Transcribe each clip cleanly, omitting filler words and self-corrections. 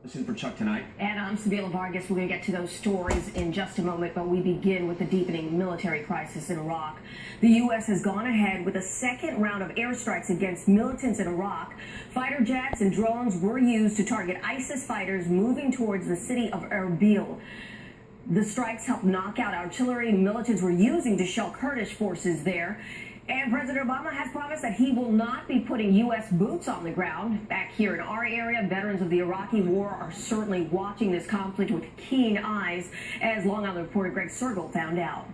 This is for Chuck tonight. And I'm Sabila Vargas. We're going to get to those stories in just a moment, but we begin with the deepening military crisis in Iraq. The U.S. has gone ahead with a second round of airstrikes against militants in Iraq. Fighter jets and drones were used to target ISIS fighters moving towards the city of Erbil. The strikes helped knock out artillery militants were using to shell Kurdish forces there. And President Obama has promised that he will not be putting U.S. boots on the ground. Back here in our area, veterans of the Iraqi war are certainly watching this conflict with keen eyes, as Long Island reporter Greg Sergel found out.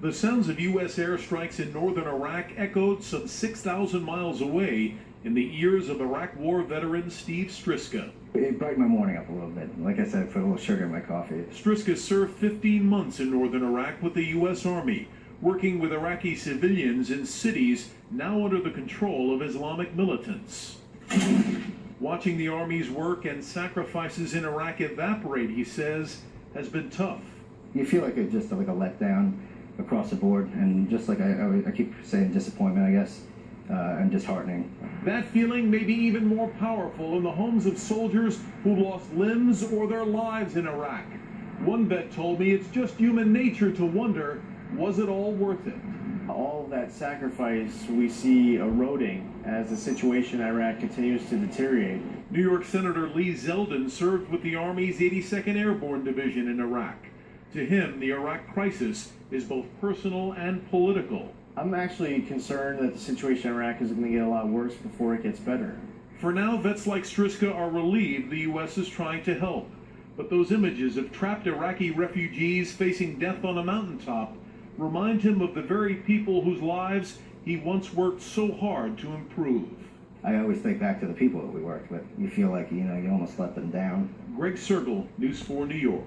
The sounds of U.S. airstrikes in northern Iraq echoed some 6,000 miles away in the ears of Iraq War veteran Steve Striska. It brightened my morning up a little bit. Like I said, I put a little sugar in my coffee. Striska served 15 months in northern Iraq with the U.S. Army, working with Iraqi civilians in cities now under the control of Islamic militants. Watching the Army's work and sacrifices in Iraq evaporate, he says, has been tough. You feel like it's just like a letdown across the board, and just like I keep saying, disappointment, I guess, and disheartening. That feeling may be even more powerful in the homes of soldiers who lost limbs or their lives in Iraq. One vet told me it's just human nature to wonder, was it all worth it? All that sacrifice we see eroding as the situation in Iraq continues to deteriorate. New York Senator Lee Zeldin served with the Army's 82nd Airborne Division in Iraq. To him, the Iraq crisis is both personal and political. I'm actually concerned that the situation in Iraq is going to get a lot worse before it gets better. For now, vets like Striska are relieved the U.S. is trying to help. But those images of trapped Iraqi refugees facing death on a mountaintop remind him of the very people whose lives he once worked so hard to improve. I always think back to the people that we worked with. You feel like, you almost let them down. Greg Sergel, News 4 New York.